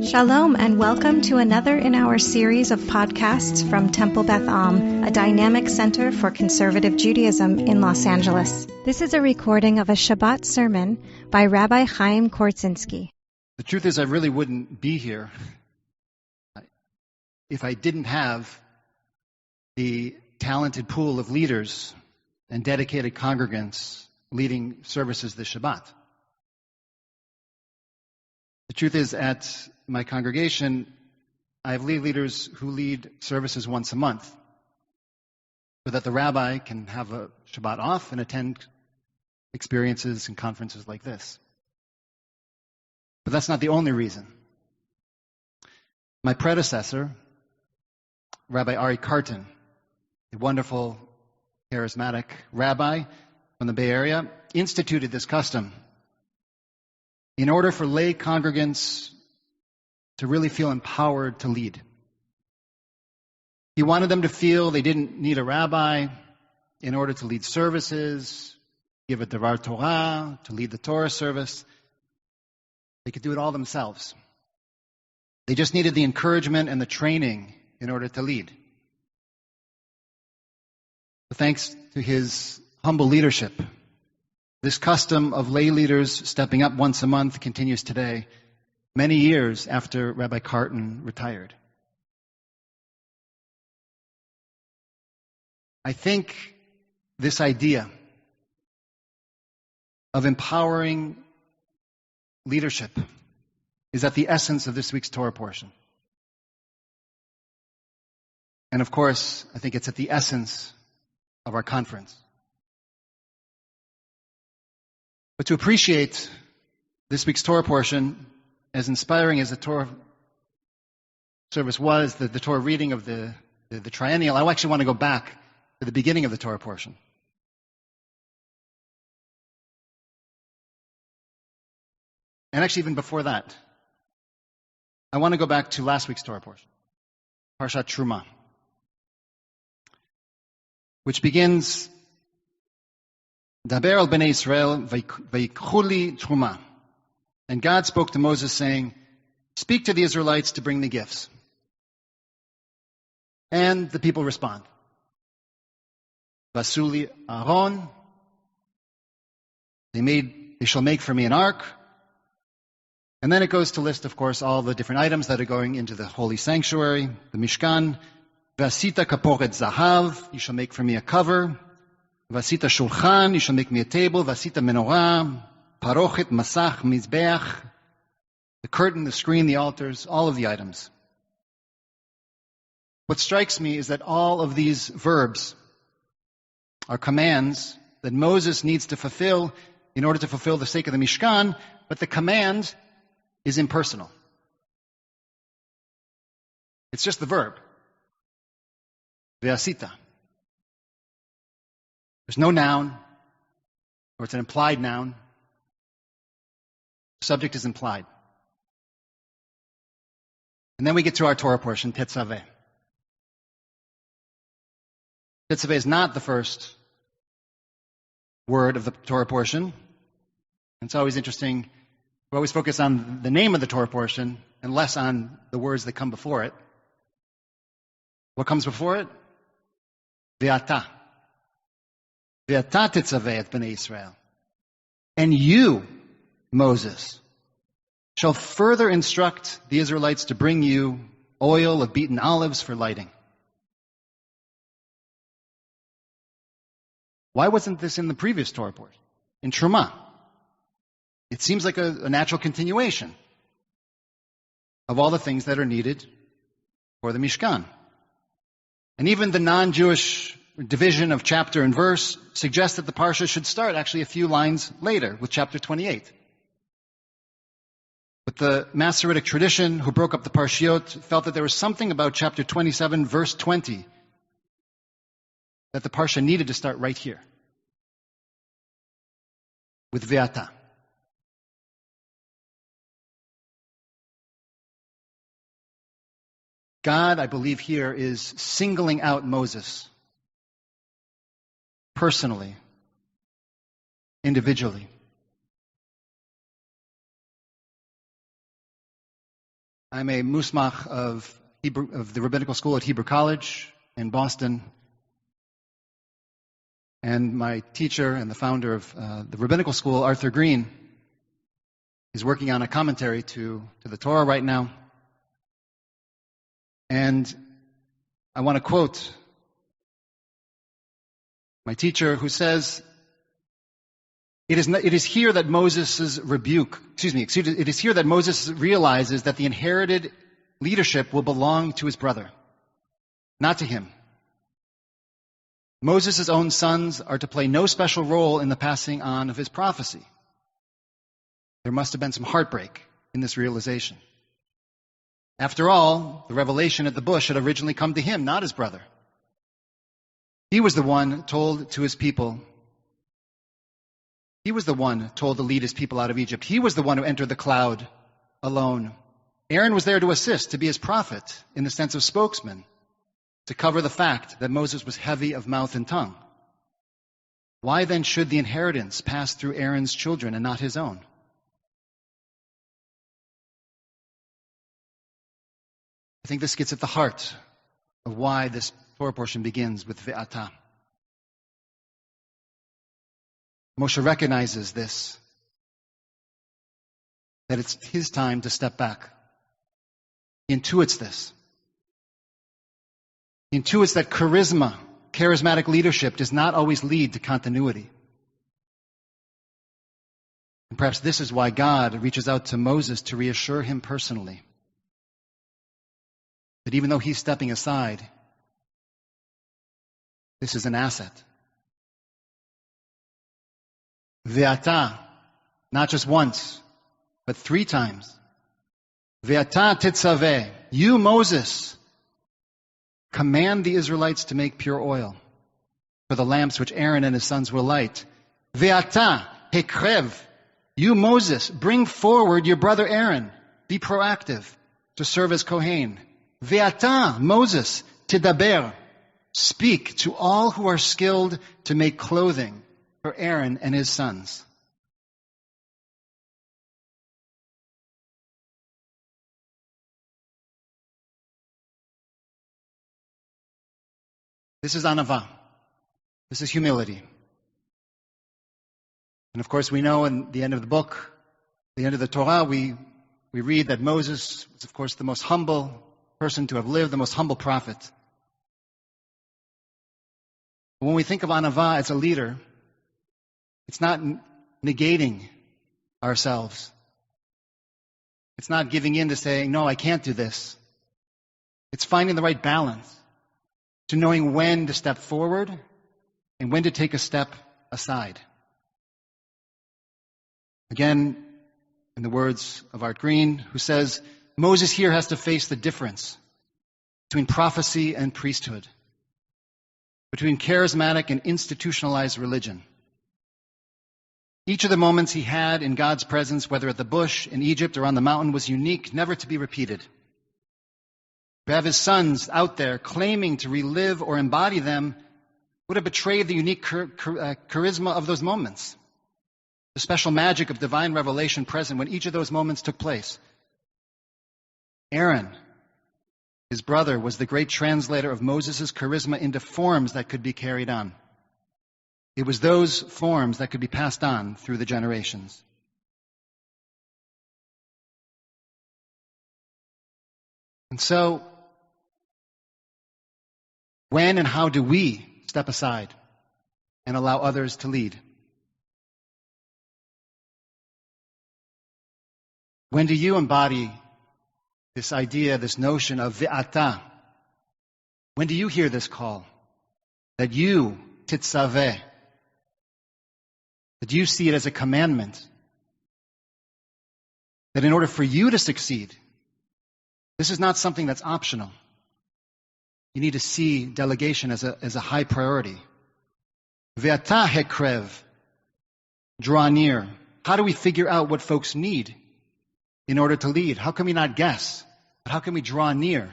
Shalom and welcome to another in our series of podcasts from Temple Beth Am, a dynamic center for conservative Judaism in Los Angeles. This is a recording of a Shabbat sermon by Rabbi Chaim Koritzinsky. The truth is, I really wouldn't be here if I didn't have the talented pool of leaders and dedicated congregants leading services this Shabbat. The truth is, at my congregation, I have leaders who lead services once a month so that the rabbi can have a Shabbat off and attend experiences and conferences like this. But that's not the only reason. My predecessor, Rabbi Ari Carton, a wonderful, charismatic rabbi from the Bay Area, instituted this custom in order for lay congregants to really feel empowered to lead. He wanted them to feel they didn't need a rabbi in order to lead services, give a Devar Torah, to lead the Torah service. They could do it all themselves. They just needed the encouragement and the training in order to lead. But thanks to his humble leadership, this custom of lay leaders stepping up once a month continues today, many years after Rabbi Carton retired. I think this idea of empowering leadership is at the essence of this week's Torah portion. And of course, I think it's at the essence of our conference. But to appreciate this week's Torah portion, as inspiring as the Torah service was, the Torah reading of the triennial, I actually want to go back to the beginning of the Torah portion. And actually even before that, I want to go back to last week's Torah portion, Parshat Truma, which begins, Daber al bnei Israel vayikchu truma. And God spoke to Moses saying, speak to the Israelites to bring the gifts. And the people respond. Vasuli Aaron. They shall make for me an ark. And then it goes to list, of course, all the different items that are going into the holy sanctuary, the Mishkan. Vasita kaporet zahav. You shall make for me a cover. Vasita shulchan, you shall make me a table. Vasita menorah, parochet, masach, mizbeach, the curtain, the screen, the altars, all of the items. What strikes me is that all of these verbs are commands that Moses needs to fulfill in order to fulfill the sake of the Mishkan, but the command is impersonal. It's just the verb. Ve'asita. There's no noun, or it's an implied noun. The subject is implied. And then we get to our Torah portion, Tetzaveh. Tetzaveh is not the first word of the Torah portion. It's always interesting. We always focus on the name of the Torah portion and less on the words that come before it. What comes before it? Ve'ata. Ve'ata tetzaveh et bnei Israel. And you, Moses, shall further instruct the Israelites to bring you oil of beaten olives for lighting. Why wasn't this in the previous Torah portion? In Truma. It seems like a natural continuation of all the things that are needed for the Mishkan. And even the non-Jewish division of chapter and verse suggests that the parsha should start actually a few lines later with chapter 28. But the Masoretic tradition, who broke up the parshiot, felt that there was something about chapter 27, verse 20, that the parsha needed to start right here with Ve'ata. God, I believe here, is singling out Moses personally, individually. I'm a musmach of the rabbinical school at Hebrew College in Boston. And my teacher and the founder of the rabbinical school, Arthur Green, is working on a commentary to the Torah right now. And I want to quote my teacher, who says, it is here that Moses realizes that the inherited leadership will belong to his brother, not to him. Moses' own sons are to play no special role in the passing on of his prophecy. There must have been some heartbreak in this realization. After all, the revelation at the bush had originally come to him, not his brother. He was the one told to his people. He was the one told to lead his people out of Egypt. He was the one who entered the cloud alone. Aaron was there to assist, to be his prophet, in the sense of spokesman, to cover the fact that Moses was heavy of mouth and tongue. Why then should the inheritance pass through Aaron's children and not his own? I think this gets at the heart of why this Torah portion begins with Ve'ata. Moshe recognizes this, that it's his time to step back. He intuits this. He intuits that charismatic leadership does not always lead to continuity. And perhaps this is why God reaches out to Moses to reassure him personally that even though he's stepping aside, this is an asset. Ve'ata, not just once, but 3 times. Ve'ata Tetzaveh, you, Moses, command the Israelites to make pure oil for the lamps which Aaron and his sons will light. Ve'ata Hekrev, you, Moses, bring forward your brother Aaron. Be proactive to serve as Kohen. Ve'ata, Moses, Tidaber, speak to all who are skilled to make clothing for Aaron and his sons. This is anava. This is humility. And of course, we know in the end of the book, the end of the Torah, we read that Moses was, of course, the most humble person to have lived, the most humble prophet. When we think of anava as a leader, it's not negating ourselves. It's not giving in to saying, no, I can't do this. It's finding the right balance to knowing when to step forward and when to take a step aside. Again, in the words of Art Green, who says, Moses here has to face the difference between prophecy and priesthood, between charismatic and institutionalized religion. Each of the moments he had in God's presence, whether at the bush, in Egypt, or on the mountain, was unique, never to be repeated. To have his sons out there claiming to relive or embody them would have betrayed the unique charisma of those moments, the special magic of divine revelation present when each of those moments took place. Aaron, his brother, was the great translator of Moses' charisma into forms that could be carried on. It was those forms that could be passed on through the generations. And so, when and how do we step aside and allow others to lead? When do you embody this idea, this notion of ve'ata? When do you hear this call? That you, Tetzaveh, that you see it as a commandment. That in order for you to succeed, this is not something that's optional. You need to see delegation as a high priority. Ve'ata hekrev, draw near. How do we figure out what folks need in order to lead? How can we not guess? But how can we draw near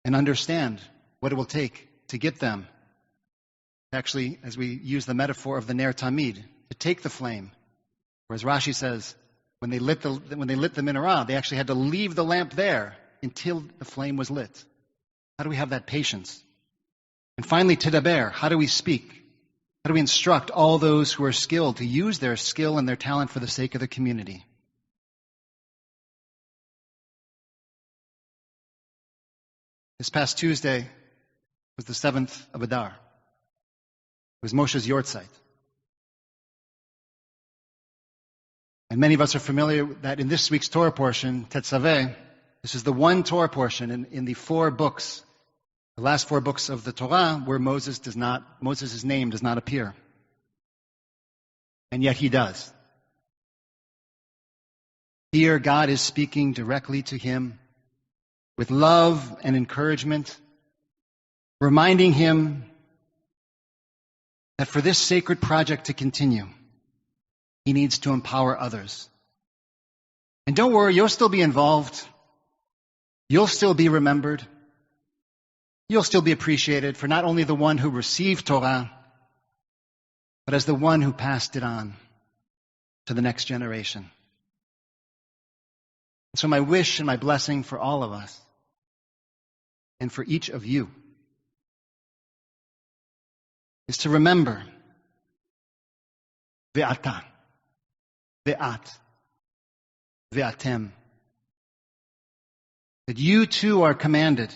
and understand what it will take to get them? Actually, as we use the metaphor of the Ner Tamid, to take the flame, or as Rashi says, When they lit the menorah, they actually had to leave the lamp there until the flame was lit. How do we have that patience? And finally, Tedaber, how do we speak? How do we instruct all those who are skilled to use their skill and their talent for the sake of the community? This past Tuesday was the 7th of Adar. It was Moshe's Yortzeit. And many of us are familiar that in this week's Torah portion, Tetzaveh, this is the one Torah portion in the 4 books, the last 4 books of the Torah, where Moses' name does not appear. And yet he does. Here, God is speaking directly to him with love and encouragement, reminding him that for this sacred project to continue, he needs to empower others. And don't worry, you'll still be involved. You'll still be remembered. You'll still be appreciated for not only the one who received Torah, but as the one who passed it on to the next generation. So my wish and my blessing for all of us and for each of you is to remember ve'ata, ve'at, ve'atem, that you too are commanded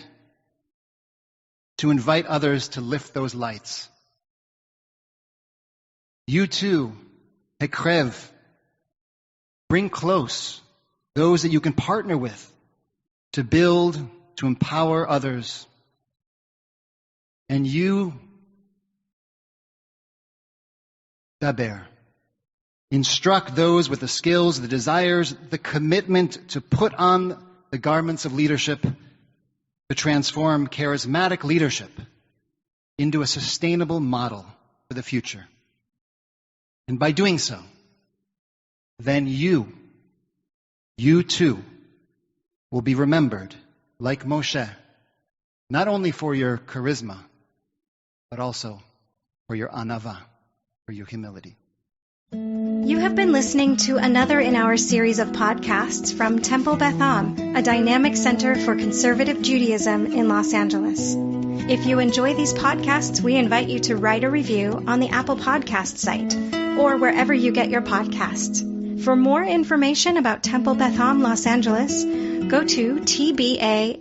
to invite others to lift those lights. You too, hekrev, bring close those that you can partner with to build, to empower others. And you, daber, instruct those with the skills, the desires, the commitment to put on the garments of leadership to transform charismatic leadership into a sustainable model for the future. And by doing so, then you too will be remembered like Moshe, not only for your charisma, but also for your anava, for your humility. You have been listening to another in our series of podcasts from Temple Beth Am, a dynamic center for conservative Judaism in Los Angeles. If you enjoy these podcasts, we invite you to write a review on the Apple Podcast site or wherever you get your podcasts. For more information about Temple Beth Am Los Angeles, go to tbala.org.